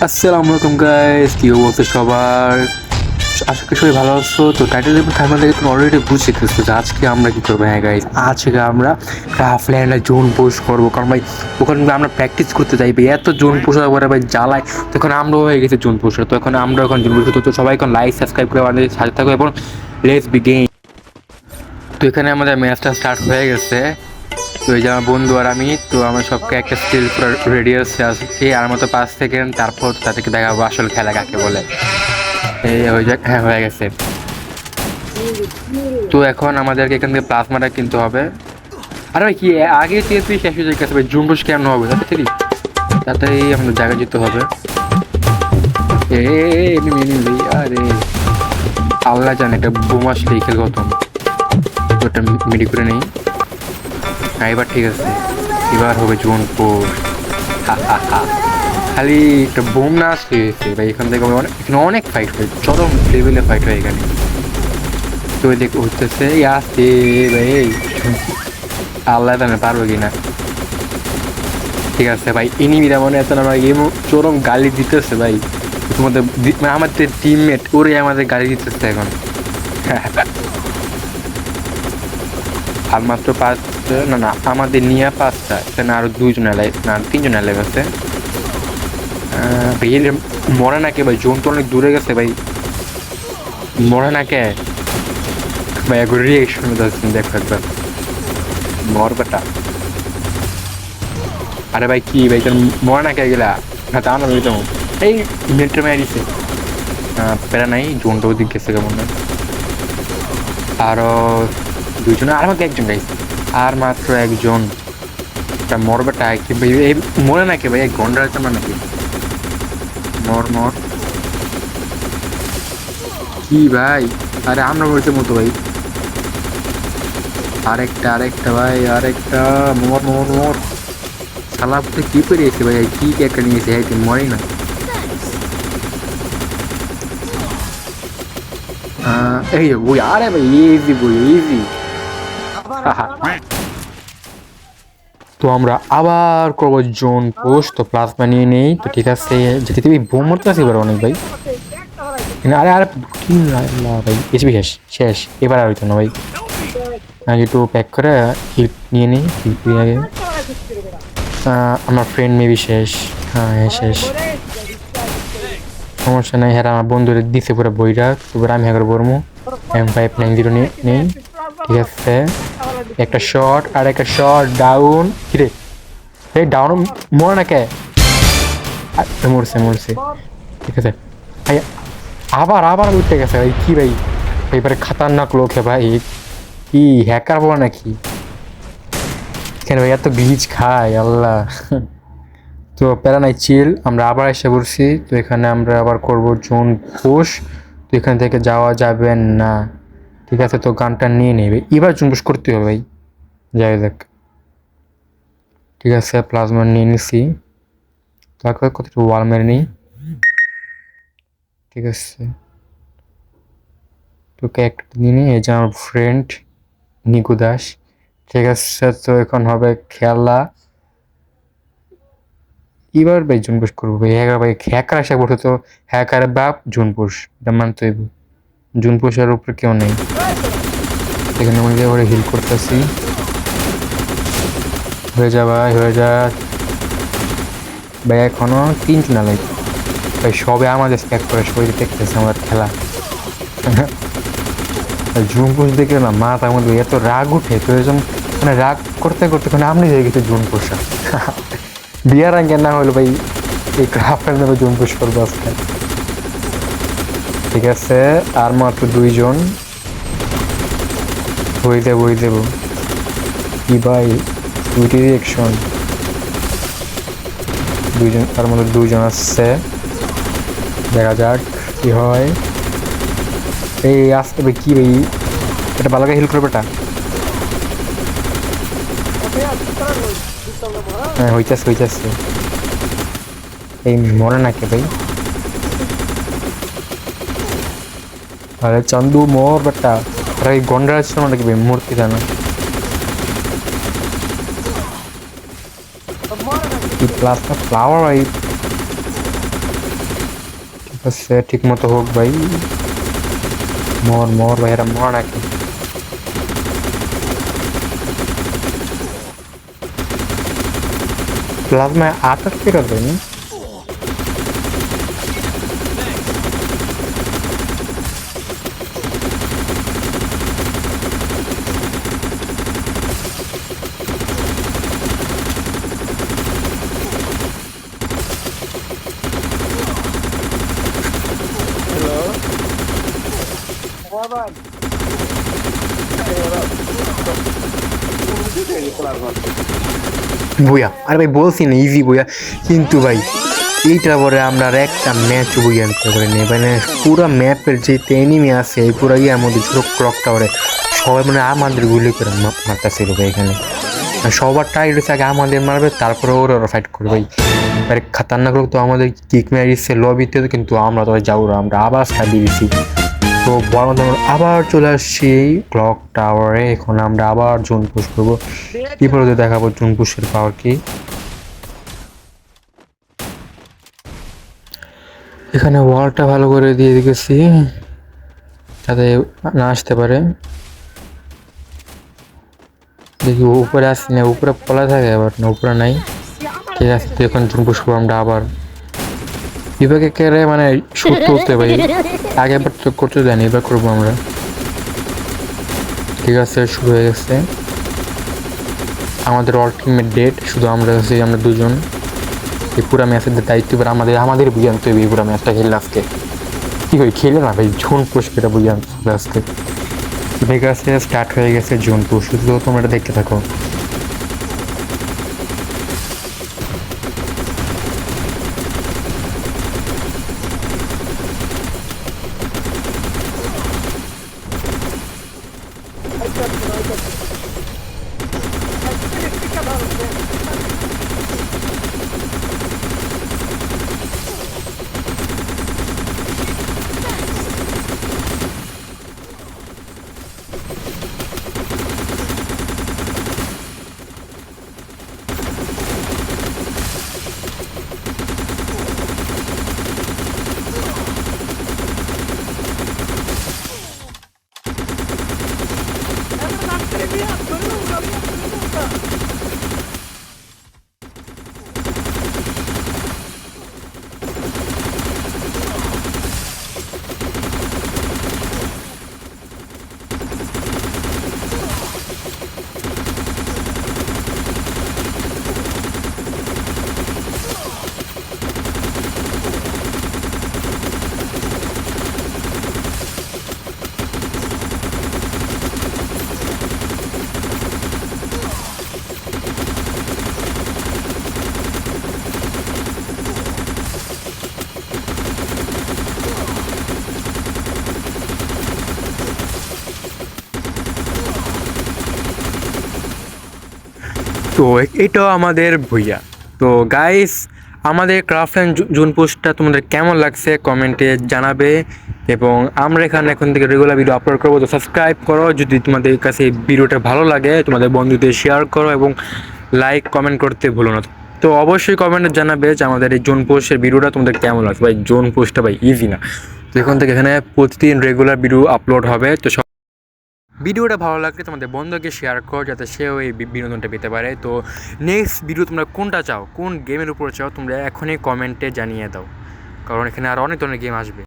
আসসালামু আলাইকুম গাইস, কি অবস্থা সবার? আশা করি সবাই ভালো আছো। তো টাইটেল এবং থাম্বনেল দেখে তুমি অলরেডি বুঝে গেছো যে আজকে আমরা কি করবো। হ্যাঁ গাইস, আজকে আমরা ক্রাফল্যান্ডে জোন পোস্ট করবো, কারণ ভাই ওখানে আমরা প্র্যাকটিস করতে যাই ভাই। এত জোন পোষার পরে ভাই জ্বালায়, তখন আমরাও হয়ে গেছে জোন পোষার। তো এখন আমরা এখন জোন পোষার, তো সবাই এখন লাইক সাবস্ক্রাইব করে আমাদের সাথে থাকো এবং লেটস বিগিন। তো এখানে আমাদের ম্যাচটা স্টার্ট হয়ে গেছে। তো এই যে আমার বন্ধু আর আমি, তো আমরা সবকে একটা স্কিল পুরো রেডি আছি আর মতো 5 সেকেন্ড, তারপর তাদেরকে দেখাবো আসল খেলা কাকে বলে। এই হয়ে যাক, হ্যাঁ হয়ে গেছে। তো এখন আমাদেরকে এখান থেকে প্লাজমাটা কিনতে হবে। আরে ভাই কি আগে তুই শেষ হয়ে গেছে ভাই, জুম্বুস কেমন হবে তাড়াতাড়ি তাড়াতাড়ি আমাদের জায়গা যেতে হবে। আরে আল্লাহ জানে একটা বোমা আসলে খেল গতম, ওটা মিডি করে নেই। হ্যাঁ এবার ঠিক আছে, এবার হবে জোনপুর। খালি একটা বোম না আসলে হয়েছে ভাই, এখান থেকে এখানে অনেক ফাইট হয়, চরম লেভেলে ফাইট হয় এখানে। তো দেখ হচ্ছে আসছে ভাই, আল্লাহ জানে পারবো কিনা। ঠিক আছে ভাই, এনিমিরা মনে এত আমরা চরম গালি দিতেছে ভাই। তোমাদের মানে আমাদের টিমমেট ওরে আমাদের গালি দিতেছে এখন। আর মাত্র 5, না না আমাদের নিয়ে 5টা, এখানে আরো 2জন লাইভ, না 3জন লাইভ আছে। ভাই মরে না কে ভাই, জোন তো অনেক দূরে গেছে ভাই, মরে না কে ভাই। একবার রিয়েকশন দিচ্ছেন, দেখো একবার মর বেটা। আরে ভাই কি ভাই তোর মরে না কে গেলা? হ্যাঁ তা না ভাই, তো এই মিনিটটা মেরে দিছে। প্যারা নাই, জোনটা ওদিক গেছে কেমন না। আরো 2জন, আর আমাকে একজন গাইছে, আর মাত্র একজন। মরবেটা কি ভাই, এই মরে নাকি ভাই, এক গন্ডার আছে না নাকি? মর মর কি ভাই, আরে আমরা বলছে মতো ভাই। আরেকটা আরেকটা ভাই, আরেকটা। মর মর মর, শালা বুঝতে কি পেরিয়েছে ভাই, কি একটা নিয়েছে, হ্যাঁ মরি না। এই বই, আরে ভাই ইজি বই, ইজি। তো আমরা আবার করবো জোন পোস্ট, তো প্লাস বানিয়ে নেই। তো ঠিক আছে, যেতে তুমি বোম মারতে আসি এবার অনেক ভাই। আরে আরে কি ভাই, এসবি শেষ শেষ, এবার আর হইতো না ভাই। আগে একটু প্যাক করে হিট নিয়ে নিই, হিট নিয়ে আগে। আমার ফ্রেন্ড মেবি শেষ, হ্যাঁ শেষ। সমস্যা নাই, হ্যাঁ আমার বন্ধুরা দিছে পুরো বইটা, এবার আমি হ্যাঁ বলবো M590 নিয়ে নেই। ঠিক আছে, একটা শট আর একটা শট ডাউন। কিরে এই ডাউন মরে না কে? মরছে মরছে। ঠিক আছে ভাই, আবার আবার উঠতে গেছে ভাই, কি ভাই এবারে খাতারনাক লোক হে ভাই, কি হ্যাকার বলা নাকি? কেন ভাই এত গ্লিচ খায় আল্লাহ। তো প্যারা নাই, চিল, আমরা আবার এসে পড়ছি। তো এখানে আমরা আবার করব জোন পুশ। তো এখান থেকে যাওয়া যাবে না, ঠিক আছে। তো গানটা নিয়ে নেবে, এবার জোন পুশ করতে হবে ভাই, যাই দেখ। ঠিক আছে, প্লাজমা নিয়ে নিছি, তারপর কতটা ওয়াল মেরে নিই। ঠিক আছে, তোকে একটা নিয়ে নিই, এই যে আমার ফ্রেন্ড নিকু দাস। ঠিক আছে, তো এখন হবে খেলা। এবার ভাই জুনপুশ করবো ভাই, হ্যাকার ভাই, হ্যাকার আসা পড়ছে তো, হ্যাকার বাপ জুনপুশ, এটা মানতে হইব। জুনপুশের উপরে কেউ নেই, এখানে আমি ওরে হিল করতেছি। হয়ে যা ভাই, হয়ে যা ভাই, এখনো 3জন লাগে ভাই, সবে আমাদের স্ট্যাক করে সবাই দেখতেছে আমার খেলা। জুনপুশ দেখে না মাথার মধ্যে এত রাগ উঠে, তো এরকম মানে রাগ করতে করতে মানে আমি হয়ে গেছে জুনপুশা। বিয়ার আঙ্গের না হলো ভাই, এই ক্রাফের নেবে জুনপুশ করবো আজকে। ঠিক আছে, আর মাত্র 2জন, হয়ে দেব কি ভাই, 2টি রিয়েকশন। 2জন, তার মধ্যে 2জন আসছে, দেখা যাক কি হয়। এই আসতে ভাই, কি ভাই এটা বালাকে হিল করবে এটা। হ্যাঁ হইতাছে হইতাছে, এই মরে নাকি ভাই? আরে চান্দু মোর বেটা, আরে এই গন্ডার ছিল নাকি ভাই, মূর্তি জানা কি প্লাস ফ্লাওয়ার ভাই। আচ্ছা ঠিক মতো হোক ভাই, মর মর ভাই, এরা মর নাকি? প্লাজমায় আটাশ ফেরা যায় না? বইয়া আরে ভাই বলছি না ইজি বইয়া, কিন্তু ভাই এইটার পরে আমরা আর একটা ম্যাচ বই আনতে পারি না, মানে পুরো ম্যাপের যে এনিমি আছে এই পুরো ইয়ার মধ্যে ছোট ক্লক টাওয়ারে সবাই মানে আমাদের গুলি করে মারতেছিল ভাই এখানে। আর সবার টার্গেট হচ্ছে আগে আমাদের মারবে, তারপরে ওরা ফাইট করবে ভাই। এবারে খাতারনাক লোক তো আমাদের কিক মেরে দিচ্ছে লবিতে, কিন্তু আমরা তো যাবো না, আমরা আবার স্টার্ট দিয়ে দিচ্ছি। তো বড় মতো আমরা আবার চলে আসছি ক্লক টাওয়ারে, এখন আমরা আবার জোন পুশ করবো। কি বলতে দেখাবো জোন পুশের পাওয়ার কি। এখানে ওয়ালটা ভালো করে দিয়ে দিয়েছি যাতে না আসতে পারে। দেখি উপরে আসছি না, উপরে পলা থাকে আবার না, উপরে নাই। ঠিক আছে, তো এখন জোন পুশ করবো আমরা আবার। বিভাগে কেড়ে মানে শুট করতে ভাই, আগেরবার তো করতে দেয়নি, এবার করবো আমরা। ঠিক আছে, শুরু হয়ে গেছে। আমাদের আলটিমেট ডেট, শুধু আমরা আছি, আমরা দুজন। এই পুরো ম্যাচের দায়িত্ব এবার আমাদের বুঝে আনতে হবে। এই পুরো ম্যাচটা খেললে আজকে কি হয়, খেলে না ভাই জোন পুশ এটা বুঝে আনতে হবে আজকে। ঠিক আছে, স্টার্ট হয়ে গেছে জোন পুশ, শুধু তোমরা এটা দেখতে থাকো। তো এটাও আমাদের ভুইয়া। তো গাইস, আমাদের ক্রাফট জোন পোস্টটা তোমাদের কেমন লাগছে কমেন্টে জানাবে, এবং আমরা এখানে এখন থেকে রেগুলার ভিডিও আপলোড করবো। তো সাবস্ক্রাইব করো, যদি তোমাদের কাছে এই ভিডিওটা ভালো লাগে তোমাদের বন্ধুদের শেয়ার করো, এবং লাইক কমেন্ট করতে ভুলো না। তো অবশ্যই কমেন্টে জানাবে যে আমাদের এই জোন পোস্টের ভিডিওটা তোমাদের কেমন লাগছে। ভাই জোন পোস্টটা ভাই ইজি না, তো এখন থেকে এখানে প্রতিদিন রেগুলার ভিডিও আপলোড হবে। তো ভিডিওটা ভালো লাগলে তোমাদের বন্ধুকে শেয়ার করো, যাতে সেও এই বিনোদনটা পেতে পারে। তো নেক্সট ভিডিও তোমরা কোনটা চাও, কোন গেমের উপর চাও, তোমরা এখনই কমেন্টে জানিয়ে দাও, কারণ এখানে আর অনেক ধরনের গেম আসবে।